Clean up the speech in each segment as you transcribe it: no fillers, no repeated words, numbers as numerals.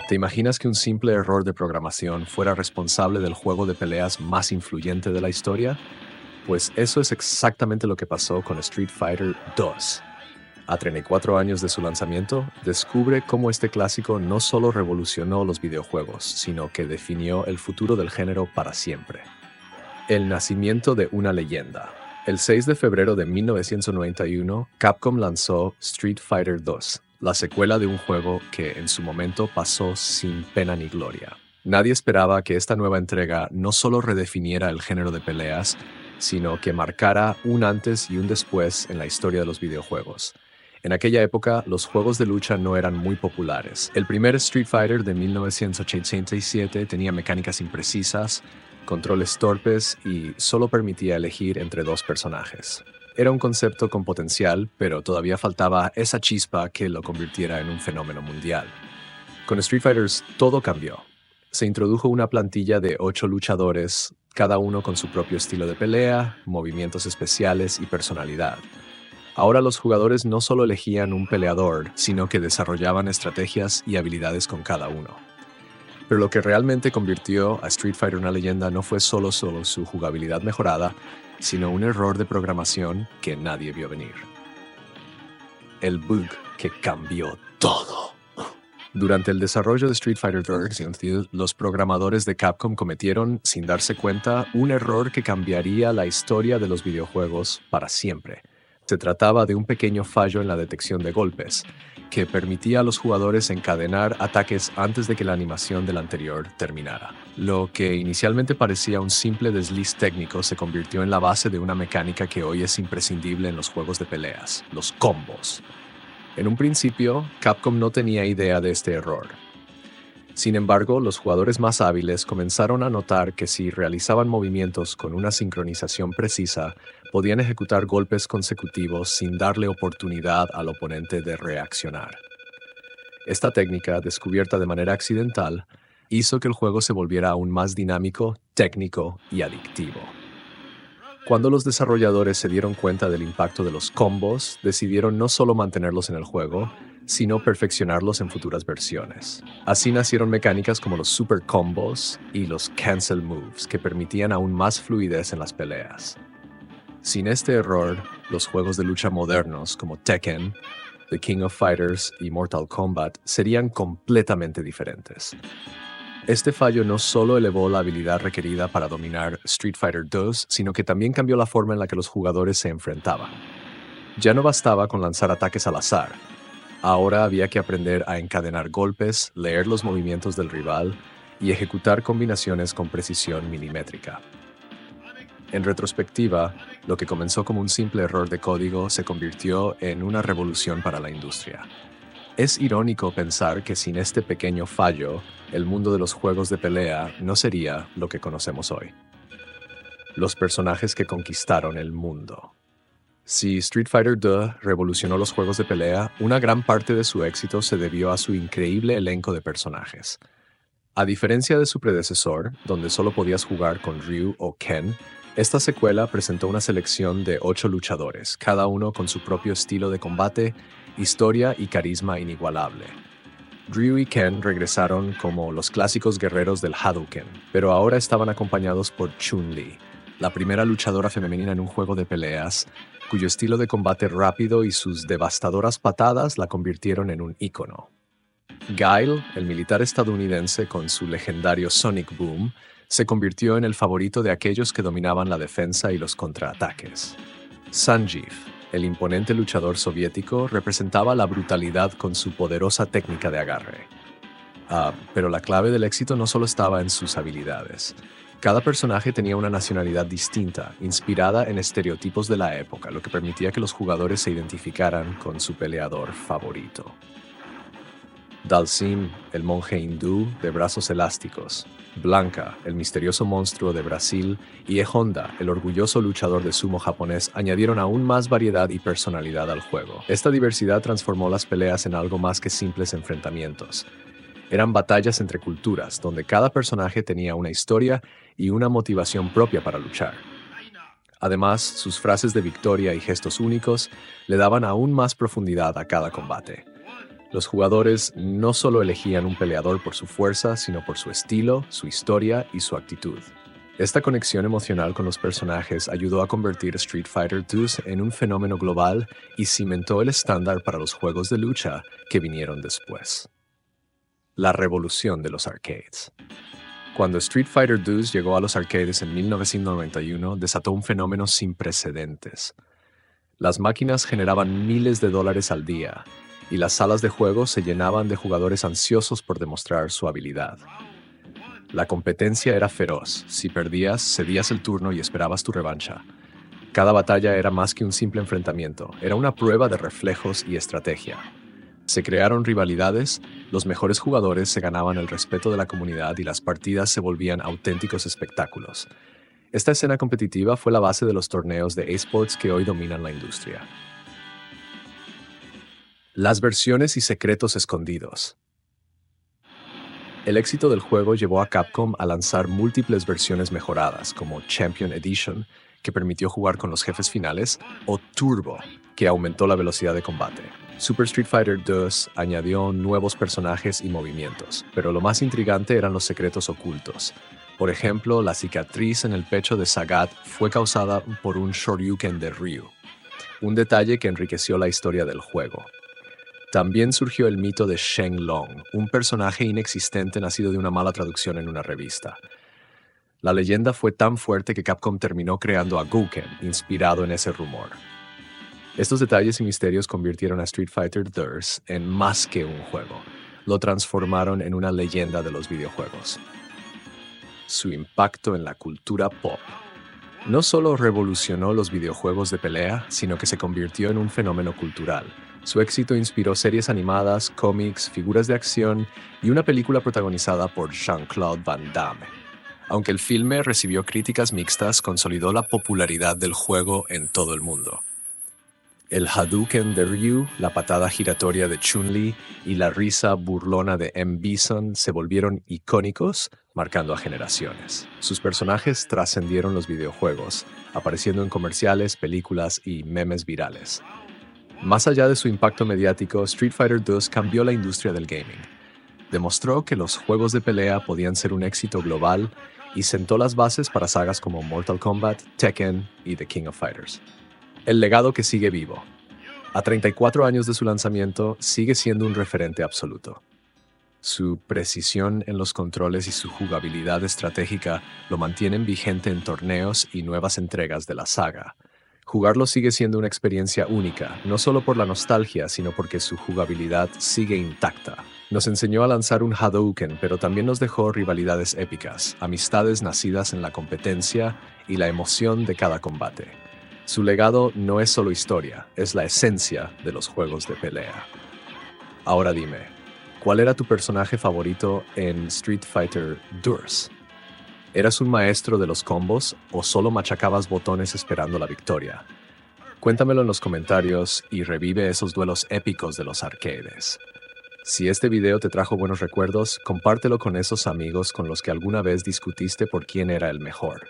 ¿Te imaginas que un simple error de programación fuera responsable del juego de peleas más influyente de la historia? Pues eso es exactamente lo que pasó con Street Fighter 2. A 34 años de su lanzamiento, descubre cómo este clásico no solo revolucionó los videojuegos, sino que definió el futuro del género para siempre. El nacimiento de una leyenda. El 6 de febrero de 1991, Capcom lanzó Street Fighter 2, la secuela de un juego que en su momento pasó sin pena ni gloria. Nadie esperaba que esta nueva entrega no solo redefiniera el género de peleas, sino que marcara un antes y un después en la historia de los videojuegos. En aquella época, los juegos de lucha no eran muy populares. El primer Street Fighter de 1987 tenía mecánicas imprecisas, controles torpes y solo permitía elegir entre dos personajes. Era un concepto con potencial, pero todavía faltaba esa chispa que lo convirtiera en un fenómeno mundial. Con Street Fighters todo cambió. Se introdujo una plantilla de 8 luchadores, cada uno con su propio estilo de pelea, movimientos especiales y personalidad. Ahora los jugadores no solo elegían un peleador, sino que desarrollaban estrategias y habilidades con cada uno. Pero lo que realmente convirtió a Street Fighter una leyenda no fue solo su jugabilidad mejorada, sino un error de programación que nadie vio venir. El bug que cambió todo. Durante el desarrollo de Street Fighter 2, los programadores de Capcom cometieron, sin darse cuenta, un error que cambiaría la historia de los videojuegos para siempre. Se trataba de un pequeño fallo en la detección de golpes, que permitía a los jugadores encadenar ataques antes de que la animación del anterior terminara. Lo que inicialmente parecía un simple desliz técnico se convirtió en la base de una mecánica que hoy es imprescindible en los juegos de peleas, los combos. En un principio, Capcom no tenía idea de este error. Sin embargo, los jugadores más hábiles comenzaron a notar que si realizaban movimientos con una sincronización precisa, podían ejecutar golpes consecutivos sin darle oportunidad al oponente de reaccionar. Esta técnica, descubierta de manera accidental, hizo que el juego se volviera aún más dinámico, técnico y adictivo. Cuando los desarrolladores se dieron cuenta del impacto de los combos, decidieron no solo mantenerlos en el juego, sino perfeccionarlos en futuras versiones. Así nacieron mecánicas como los super combos y los cancel moves, que permitían aún más fluidez en las peleas. Sin este error, los juegos de lucha modernos como Tekken, The King of Fighters y Mortal Kombat serían completamente diferentes. Este fallo no solo elevó la habilidad requerida para dominar Street Fighter 2, sino que también cambió la forma en la que los jugadores se enfrentaban. Ya no bastaba con lanzar ataques al azar. Ahora había que aprender a encadenar golpes, leer los movimientos del rival y ejecutar combinaciones con precisión milimétrica. En retrospectiva, lo que comenzó como un simple error de código se convirtió en una revolución para la industria. Es irónico pensar que sin este pequeño fallo, el mundo de los juegos de pelea no sería lo que conocemos hoy. Los personajes que conquistaron el mundo. Si Street Fighter 2 revolucionó los juegos de pelea, una gran parte de su éxito se debió a su increíble elenco de personajes. A diferencia de su predecesor, donde solo podías jugar con Ryu o Ken, esta secuela presentó una selección de 8 luchadores, cada uno con su propio estilo de combate, historia y carisma inigualable. Ryu y Ken regresaron como los clásicos guerreros del Hadouken, pero ahora estaban acompañados por Chun-Li, la primera luchadora femenina en un juego de peleas, cuyo estilo de combate rápido y sus devastadoras patadas la convirtieron en un ícono. Guile, el militar estadounidense con su legendario Sonic Boom, se convirtió en el favorito de aquellos que dominaban la defensa y los contraataques. Zangief, el imponente luchador soviético, representaba la brutalidad con su poderosa técnica de agarre. Pero la clave del éxito no solo estaba en sus habilidades. Cada personaje tenía una nacionalidad distinta, inspirada en estereotipos de la época, lo que permitía que los jugadores se identificaran con su peleador favorito. Dalsim, el monje hindú de brazos elásticos, Blanca, el misterioso monstruo de Brasil, y E Honda, el orgulloso luchador de sumo japonés, añadieron aún más variedad y personalidad al juego. Esta diversidad transformó las peleas en algo más que simples enfrentamientos. Eran batallas entre culturas, donde cada personaje tenía una historia y una motivación propia para luchar. Además, sus frases de victoria y gestos únicos le daban aún más profundidad a cada combate. Los jugadores no solo elegían un peleador por su fuerza, sino por su estilo, su historia y su actitud. Esta conexión emocional con los personajes ayudó a convertir Street Fighter II en un fenómeno global y cimentó el estándar para los juegos de lucha que vinieron después. La revolución de los arcades. Cuando Street Fighter II llegó a los arcades en 1991, desató un fenómeno sin precedentes. Las máquinas generaban miles de dólares al día, y las salas de juego se llenaban de jugadores ansiosos por demostrar su habilidad. La competencia era feroz. Si perdías, cedías el turno y esperabas tu revancha. Cada batalla era más que un simple enfrentamiento, era una prueba de reflejos y estrategia. Se crearon rivalidades, los mejores jugadores se ganaban el respeto de la comunidad y las partidas se volvían auténticos espectáculos. Esta escena competitiva fue la base de los torneos de esports que hoy dominan la industria. Las versiones y secretos escondidos. El éxito del juego llevó a Capcom a lanzar múltiples versiones mejoradas, como Champion Edition, que permitió jugar con los jefes finales, o Turbo, que aumentó la velocidad de combate. Super Street Fighter II añadió nuevos personajes y movimientos, pero lo más intrigante eran los secretos ocultos. Por ejemplo, la cicatriz en el pecho de Sagat fue causada por un Shoryuken de Ryu, un detalle que enriqueció la historia del juego. También surgió el mito de Shenlong, un personaje inexistente nacido de una mala traducción en una revista. La leyenda fue tan fuerte que Capcom terminó creando a Gouken, inspirado en ese rumor. Estos detalles y misterios convirtieron a Street Fighter II en más que un juego. Lo transformaron en una leyenda de los videojuegos. Su impacto en la cultura pop. No solo revolucionó los videojuegos de pelea, sino que se convirtió en un fenómeno cultural. Su éxito inspiró series animadas, cómics, figuras de acción y una película protagonizada por Jean-Claude Van Damme. Aunque el filme recibió críticas mixtas, consolidó la popularidad del juego en todo el mundo. El Hadouken de Ryu, la patada giratoria de Chun-Li y la risa burlona de M. Bison se volvieron icónicos, marcando a generaciones. Sus personajes trascendieron los videojuegos, apareciendo en comerciales, películas y memes virales. Más allá de su impacto mediático, Street Fighter II cambió la industria del gaming. Demostró que los juegos de pelea podían ser un éxito global y sentó las bases para sagas como Mortal Kombat, Tekken y The King of Fighters. El legado que sigue vivo. A 34 años de su lanzamiento, sigue siendo un referente absoluto. Su precisión en los controles y su jugabilidad estratégica lo mantienen vigente en torneos y nuevas entregas de la saga. Jugarlo sigue siendo una experiencia única, no solo por la nostalgia, sino porque su jugabilidad sigue intacta. Nos enseñó a lanzar un Hadouken, pero también nos dejó rivalidades épicas, amistades nacidas en la competencia y la emoción de cada combate. Su legado no es solo historia, es la esencia de los juegos de pelea. Ahora dime, ¿cuál era tu personaje favorito en Street Fighter II? ¿Eras un maestro de los combos o solo machacabas botones esperando la victoria? Cuéntamelo en los comentarios y revive esos duelos épicos de los arcades. Si este video te trajo buenos recuerdos, compártelo con esos amigos con los que alguna vez discutiste por quién era el mejor.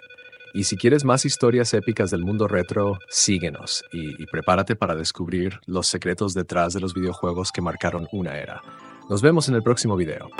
Y si quieres más historias épicas del mundo retro, síguenos y prepárate para descubrir los secretos detrás de los videojuegos que marcaron una era. Nos vemos en el próximo video.